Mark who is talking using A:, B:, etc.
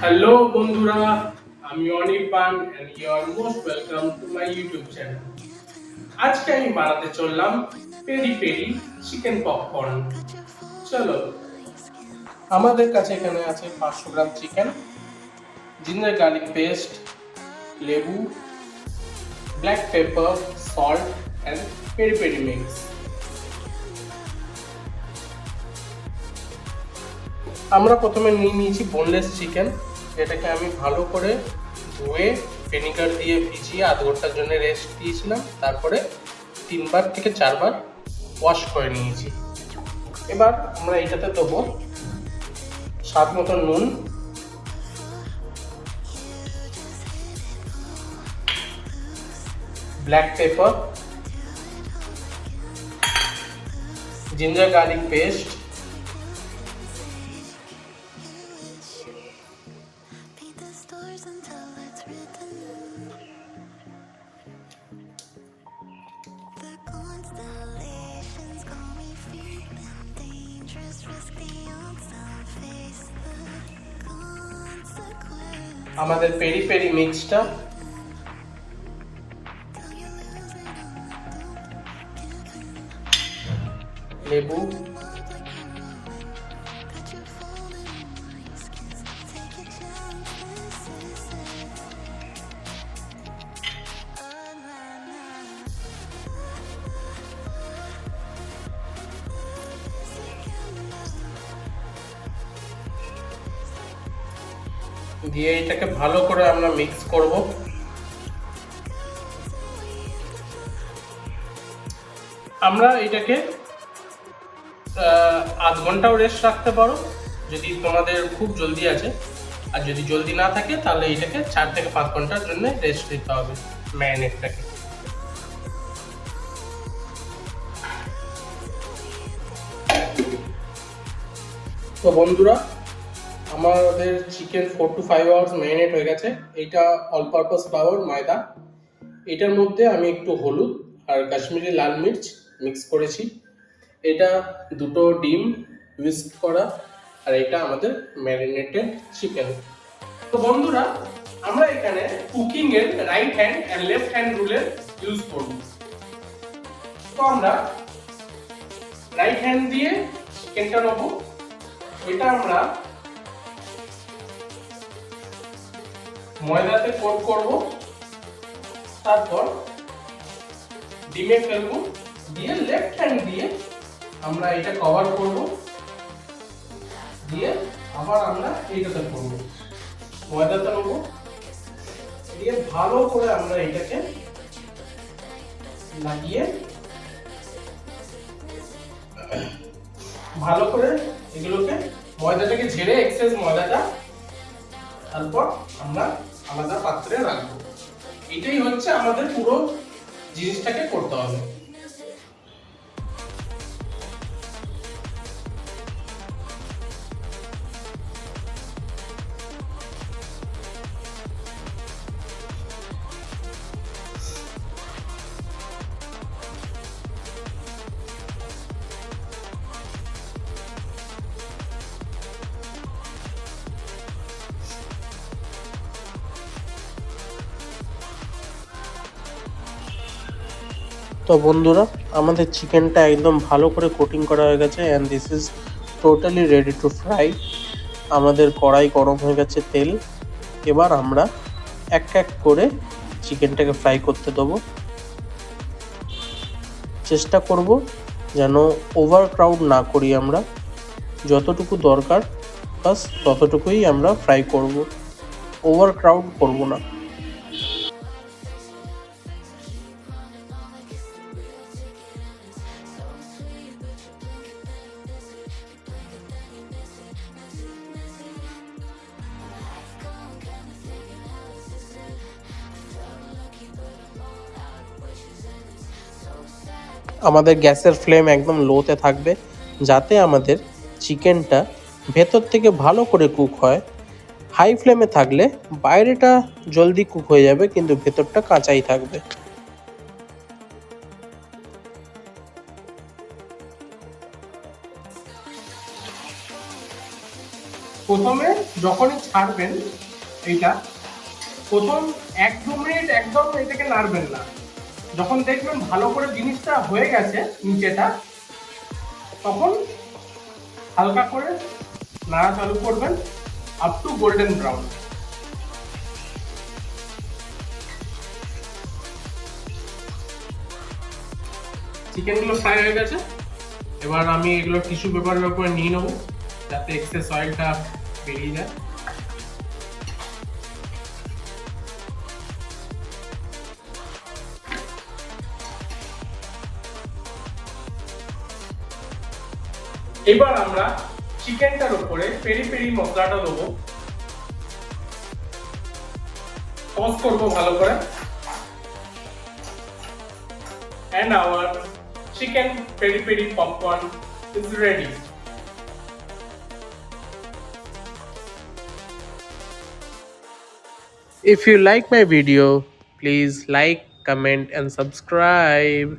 A: Hello বন্ধুরা, আমি Anirban and you are most welcome to my YouTube channel. আজকে আমি বানাতে চললাম পেরি পেরি চিকেন পপকর্ন। চলো, আমাদের কাছে এখানে আছে 500 gram chicken, ginger garlic paste, লেবু, black pepper, salt and peri peri mix. আমরা প্রথমে নিয়েছি বোনলেস চিকেন, যেটাকে আমি ভালো করে ধুয়ে ভিনেগার দিয়ে ভিজিয়ে আধ ঘন্টার জন্য রেস্ট দিয়েছিলাম। তারপরে 3 থেকে 4 ওয়াশ করে নিয়েছি। এবার আমরা এটাতে দেবো স্বাদ মতো নুন, black pepper, ginger garlic paste, আমাদের পেরি পেরি মিক্সটা, লেবু, দিয়ে এটাকে ভালো করে আমরা মিক্স করব। আমরা এটাকে আধ ঘন্টাও রেস্ট রাখতে পারো যদি তোমাদের খুব জলদি আছে, আর যদি জলদি না থাকে তাহলে এটাকে 4 থেকে 5 ঘন্টার জন্য রেস্ট দিতে হবে ম্যারিনেটটাকে। তো বন্ধুরা, আমাদের চিকেন 4 to 5 আওয়ার্স ম্যারিনেট হয়ে গেছে। এইটা অল পারপাস ফ্লাওয়ার ময়দা, এটার মধ্যে আমি একটু হলুদ আর কাশ্মীরি লাল মির্চ মিক্স করেছি। এটা 2টো ডিম উইস্ক করা, আর এটা আমাদের ম্যারিনেটেড চিকেন। তো বন্ধুরা, আমরা এখানে কুকিং এর right hand and left hand রুলের ইউজ করব। তো আমরা রাইট হ্যান্ড দিয়ে চিকেনটা নেব। এটা আমরা ময়দাতে কোট করব, তারপর ডিমে ফেলবো, দিয়ে লেফট হ্যান্ড দিয়ে আমরা এটা কভার করব, দিয়ে আবার আমরা এইটাতে করব, ময়দাতে নেব, দিয়ে ভালো করে আমরা এটাকে লাগিয়ে ভালো করে এগুলোকে ময়দাটাকে ঝেড়ে এক্সেস ময়দাটা তারপর আমরা আলাদা পাত্রে রাখবো। এটাই হচ্ছে আমাদের পুরো জিনিসটাকে করতে হবে। তো বন্ধুরা, আমাদের চিকেনটা একদম ভালো করে কোটিং করা হয়ে গেছে and this is totally ready to fry. আমাদের কড়াই গরম হয়ে গেছে তেল। এবার আমরা এক এক করে চিকেনটাকে ফ্রাই করতে দেবো। চেষ্টা করব যেন ওভার ক্রাউড না করি, আমরা যতটুকু দরকার বাস ততটুকুই আমরা ফ্রাই করব, ওভার ক্রাউড করব না। আমাদের গ্যাসের ফ্লেম একদম লোতে থাকবে, যাতে আমাদের চিকেনটা ভেতর থেকে ভালো করে কুক হয়। হাই ফ্লেমে থাকলে বাইরেটা জলদি কুক হয়ে যাবে, কিন্তু ভেতরটা কাঁচাই থাকবে। প্রথমে যখনই ছাড়বেন এইটা প্রথম 1-2 মিনিট একদম এটাকে নাড়বেন না। যখন দেখবেন ভালো করে জিনিসটা হয়ে গেছে নিচেটা, তখন হালকা করে নাড়া চালু করবেন আপ টু গোল্ডেন ব্রাউন। চিকেনগুলো ফ্রাই হয়ে গেছে, এবার আমি এগুলো টিস্যু পেপারের উপরে নিয়ে নেবো যাতে এক্সেস অয়েলটা বেরিয়ে যায়। এবার আমরা চিকেনটার উপরে পেরি পেরি মশলাটা দেবো, টস করবো ভালো করে, and our chicken peri peri popcorn is ready. If you like my video, please like, comment and subscribe.